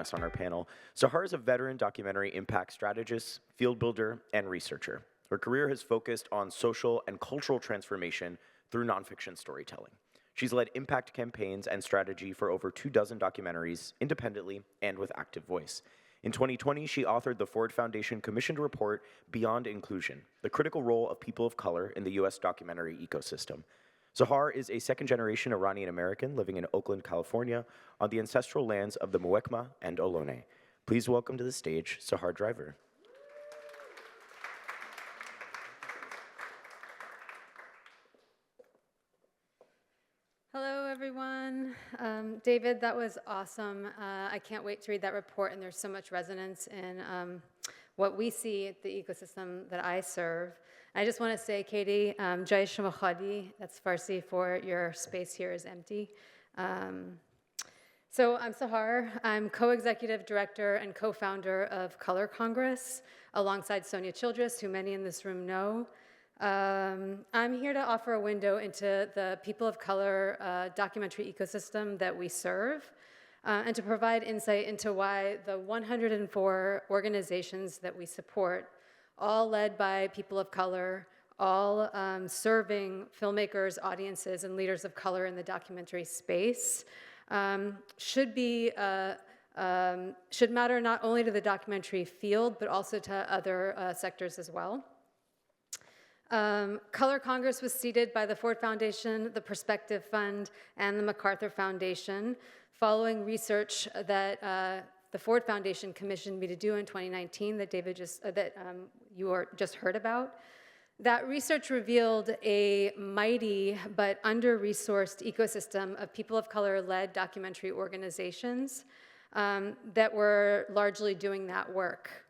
us on our panel. Sahar is a veteran documentary impact strategist, field builder, and researcher. Her career has focused on social and cultural transformation through nonfiction storytelling. She's led impact campaigns and strategy for over 24 documentaries, independently and with active voice. In 2020, she authored the Ford Foundation commissioned report, Beyond Inclusion, the critical role of people of color in the US documentary ecosystem. Sahar is a second-generation Iranian-American living in Oakland, California, on the ancestral lands of the Muwekma and Ohlone. Please welcome to the stage, Sahar Driver. Hello, everyone. David, that was awesome. I can't wait to read that report, and there's so much resonance in what we see at the ecosystem that I serve. I just want to say, Katie, Jai Shema Khadi, that's Farsi for your space here is empty. So I'm Sahar. I'm co-executive director and co-founder of Color Congress, alongside Sonia Childress, who many in this room know. I'm here to offer a window into the people of color documentary ecosystem that we serve, and to provide insight into why the 104 organizations that we support, all led by people of color, all serving filmmakers, audiences, and leaders of color in the documentary space, should matter not only to the documentary field, but also to other sectors as well. Color Congress was seeded by the Ford Foundation, the Perspective Fund, and the MacArthur Foundation, following research that the Ford Foundation commissioned me to do in 2019 that David you just heard about. That research revealed a mighty but under-resourced ecosystem of people of color-led documentary organizations that were largely doing that work.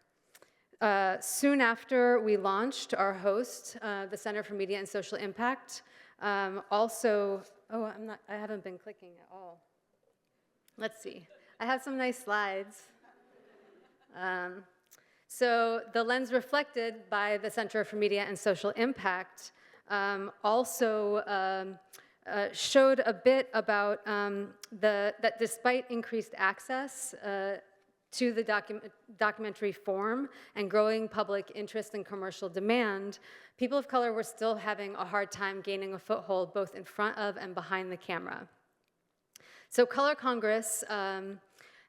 Soon after we launched, our host, the Center for Media and Social Impact, I haven't been clicking at all. Let's see. I have some nice slides. So the lens reflected by the Center for Media and Social Impact also showed a bit about that despite increased access to the documentary form and growing public interest and commercial demand, people of color were still having a hard time gaining a foothold both in front of and behind the camera. So Color Congress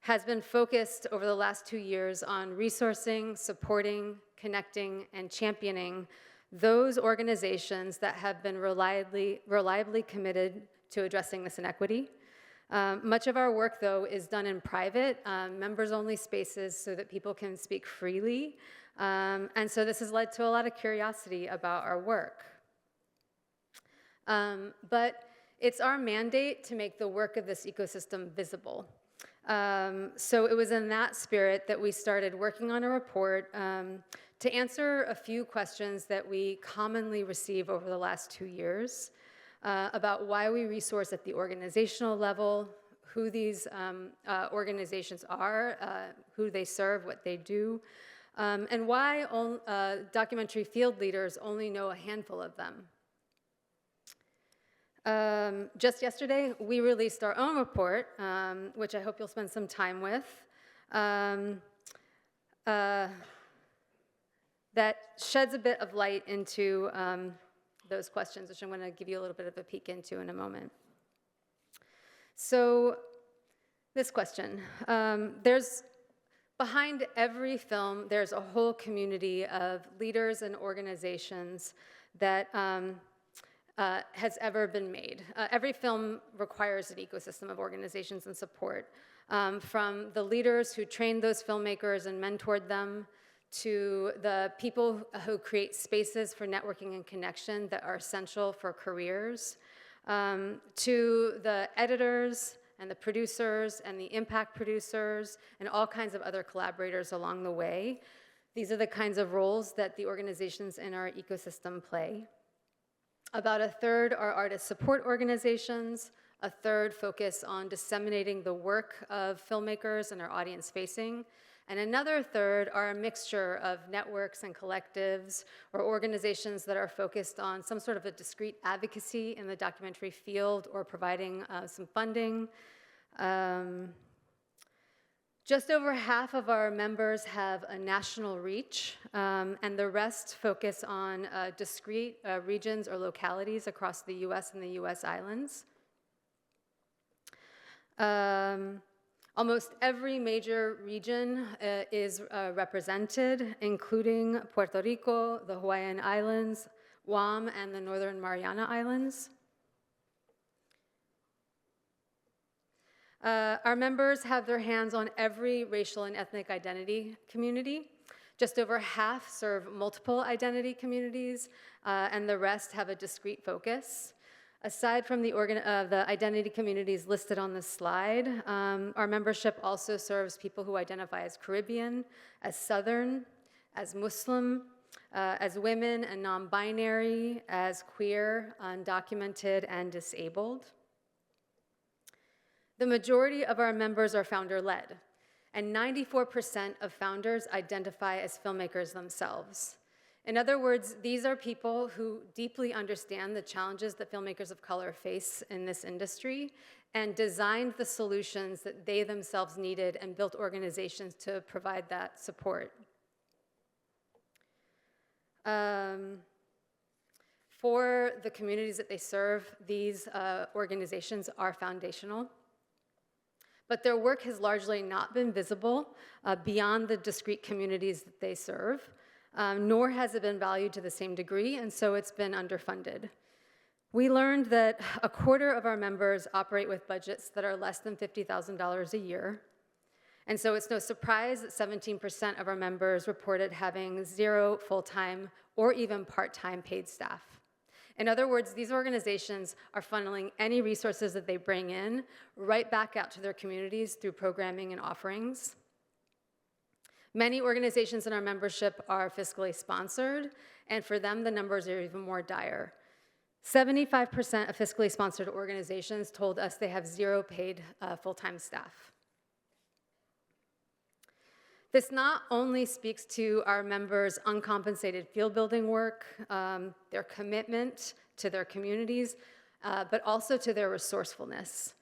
has been focused over the last 2 years on resourcing, supporting, connecting, and championing those organizations that have been reliably committed to addressing this inequity. Much of our work, though, is done in private, members-only spaces so that people can speak freely. And so this has led to a lot of curiosity about our work. But it's our mandate to make the work of this ecosystem visible. So it was in that spirit that we started working on a report to answer a few questions that we commonly receive over the last 2 years. About why we resource at the organizational level, who these organizations are, who they serve, what they do, and why documentary field leaders only know a handful of them. Just yesterday, we released our own report, which I hope you'll spend some time with, that sheds a bit of light into those questions, which I'm going to give you a little bit of a peek into in a moment. So this question, behind every film, there's a whole community of leaders and organizations that has ever been made. Every film requires an ecosystem of organizations and support, from the leaders who trained those filmmakers and mentored them, to the people who create spaces for networking and connection that are essential for careers, to the editors and the producers and the impact producers and all kinds of other collaborators along the way. These are the kinds of roles that the organizations in our ecosystem play. About a third are artist support organizations, a third focus on disseminating the work of filmmakers and are audience-facing, and another third are a mixture of networks and collectives or organizations that are focused on some sort of a discrete advocacy in the documentary field or providing some funding. Just over half of our members have a national reach, and the rest focus on discrete regions or localities across the US and the US islands. Almost every major region is represented, including Puerto Rico, the Hawaiian Islands, Guam, and the Northern Mariana Islands. Our members have their hands on every racial and ethnic identity community. Just over half serve multiple identity communities, and the rest have a discrete focus. Aside from the identity communities listed on the slide, our membership also serves people who identify as Caribbean, as Southern, as Muslim, as women and non-binary, as queer, undocumented, and disabled. The majority of our members are founder-led, and 94% of founders identify as filmmakers themselves. In other words, these are people who deeply understand the challenges that filmmakers of color face in this industry and designed the solutions that they themselves needed and built organizations to provide that support. For the communities that they serve, these organizations are foundational. But their work has largely not been visible beyond the discrete communities that they serve, nor has it been valued to the same degree, and so it's been underfunded. We learned that a quarter of our members operate with budgets that are less than $50,000 a year, and so it's no surprise that 17% of our members reported having 0 full-time or even part-time paid staff. In other words, these organizations are funneling any resources that they bring in right back out to their communities through programming and offerings. Many organizations in our membership are fiscally sponsored, and for them, the numbers are even more dire. 75% of fiscally sponsored organizations told us they have 0 paid full-time staff. This not only speaks to our members' uncompensated field building work, their commitment to their communities, but also to their resourcefulness.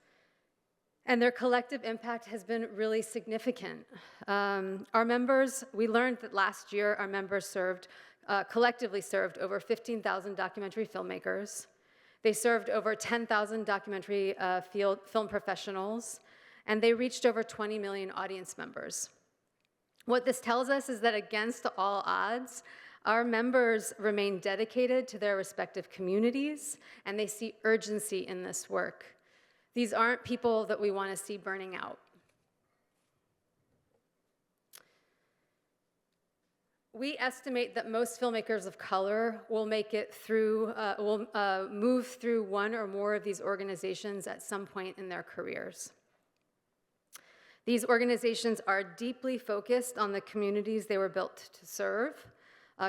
And their collective impact has been really significant. We learned that last year our members collectively served over 15,000 documentary filmmakers. They served over 10,000 documentary film professionals, and they reached over 20 million audience members. What this tells us is that against all odds, our members remain dedicated to their respective communities, and they see urgency in this work. These aren't people that we want to see burning out. We estimate that most filmmakers of color will make it through, move through one or more of these organizations at some point in their careers. These organizations are deeply focused on the communities they were built to serve,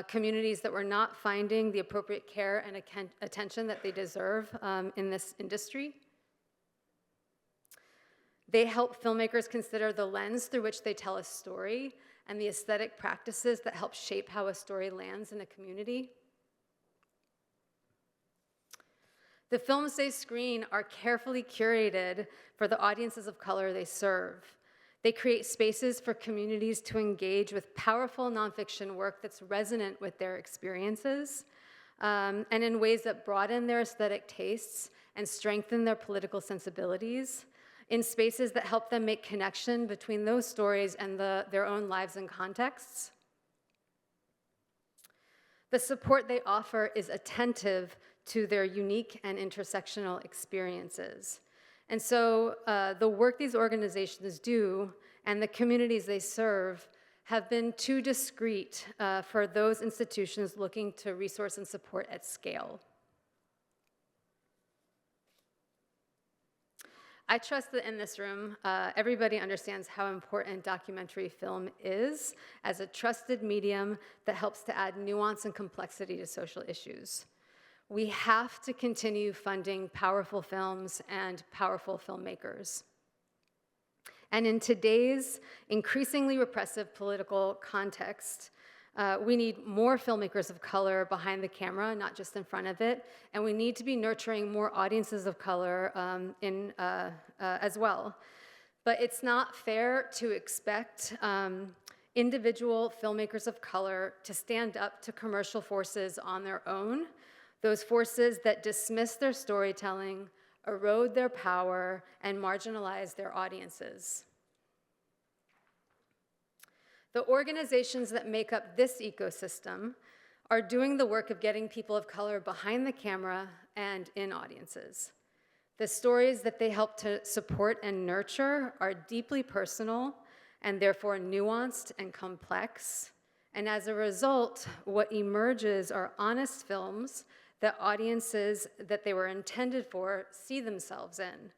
communities that were not finding the appropriate care and attention that they deserve in this industry. They help filmmakers consider the lens through which they tell a story and the aesthetic practices that help shape how a story lands in a community. The films they screen are carefully curated for the audiences of color they serve. They create spaces for communities to engage with powerful nonfiction work that's resonant with their experiences, and in ways that broaden their aesthetic tastes and strengthen their political sensibilities, in spaces that help them make connection between those stories and their own lives and contexts. The support they offer is attentive to their unique and intersectional experiences. And so the work these organizations do and the communities they serve have been too discrete for those institutions looking to resource and support at scale. I trust that in this room, everybody understands how important documentary film is as a trusted medium that helps to add nuance and complexity to social issues. We have to continue funding powerful films and powerful filmmakers. And in today's increasingly repressive political context, we need more filmmakers of color behind the camera, not just in front of it, and we need to be nurturing more audiences of color as well. But it's not fair to expect individual filmmakers of color to stand up to commercial forces on their own, those forces that dismiss their storytelling, erode their power, and marginalize their audiences. The organizations that make up this ecosystem are doing the work of getting people of color behind the camera and in audiences. The stories that they help to support and nurture are deeply personal and therefore nuanced and complex. And as a result, what emerges are honest films that audiences that they were intended for see themselves in.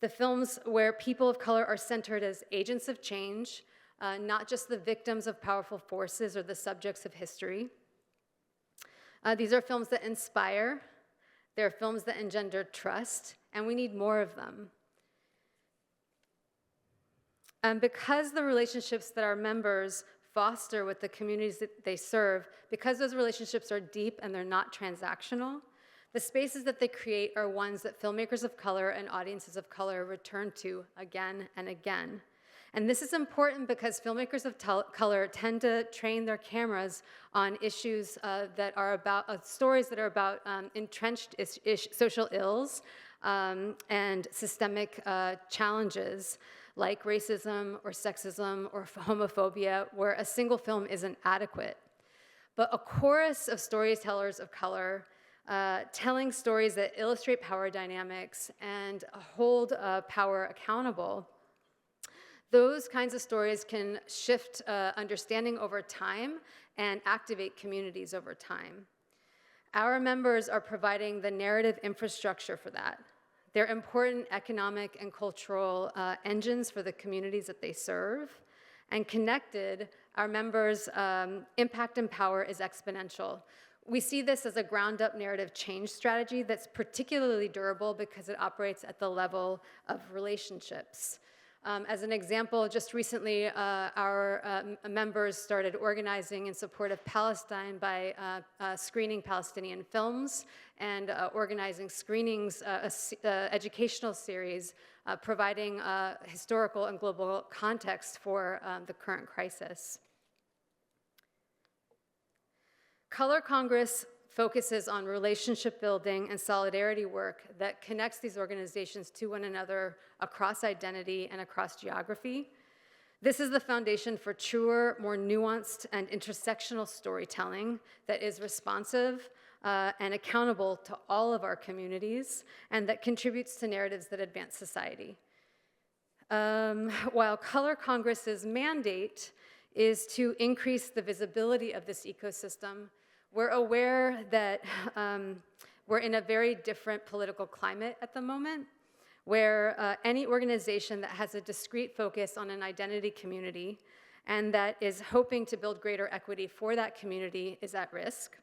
The films where people of color are centered as agents of change, not just the victims of powerful forces or the subjects of history. These are films that inspire. They're films that engender trust, and we need more of them. Because the relationships that our members foster with the communities that they serve, because those relationships are deep and they're not transactional, the spaces that they create are ones that filmmakers of color and audiences of color return to again and again. And this is important because filmmakers of color tend to train their cameras on issues that are about, stories that are about entrenched social ills and systemic challenges like racism or sexism or homophobia, where a single film isn't adequate. But a chorus of storytellers of color telling stories that illustrate power dynamics and hold power accountable, those kinds of stories can shift understanding over time and activate communities over time. Our members are providing the narrative infrastructure for that. They're important economic and cultural engines for the communities that they serve. And connected, our members' impact and power is exponential. We see this as a ground-up narrative change strategy that's particularly durable because it operates at the level of relationships. As an example, just recently, our members started organizing in support of Palestine by screening Palestinian films and organizing screenings, educational series, providing historical and global context for the current crisis. Color Congress focuses on relationship building and solidarity work that connects these organizations to one another across identity and across geography. This is the foundation for truer, more nuanced and intersectional storytelling that is responsive and accountable to all of our communities and that contributes to narratives that advance society. While Color Congress's mandate is to increase the visibility of this ecosystem, we're aware that we're in a very different political climate at the moment, where any organization that has a discrete focus on an identity community and that is hoping to build greater equity for that community is at risk.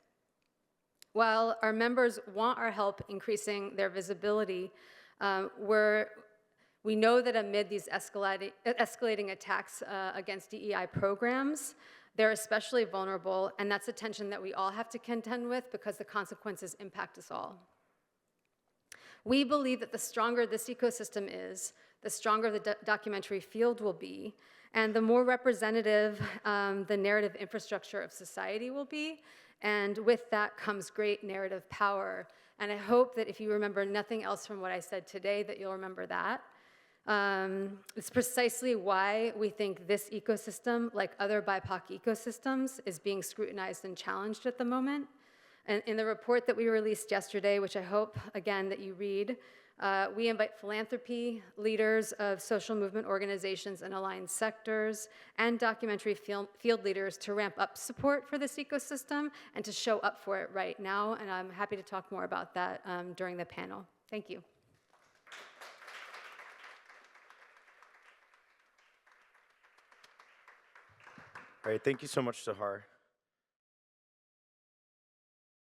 While our members want our help increasing their visibility, we know that amid these escalating attacks against DEI programs, they're especially vulnerable, and that's a tension that we all have to contend with because the consequences impact us all. We believe that the stronger this ecosystem is, the stronger the documentary field will be, and the more representative the narrative infrastructure of society will be, and with that comes great narrative power. And I hope that if you remember nothing else from what I said today, that you'll remember that. It's precisely why we think this ecosystem, like other BIPOC ecosystems, is being scrutinized and challenged at the moment. And in the report that we released yesterday, which I hope, again, that you read, we invite philanthropy, leaders of social movement organizations and aligned sectors, and documentary field leaders to ramp up support for this ecosystem and to show up for it right now. And I'm happy to talk more about that during the panel. Thank you. All right, thank you so much, Sahar.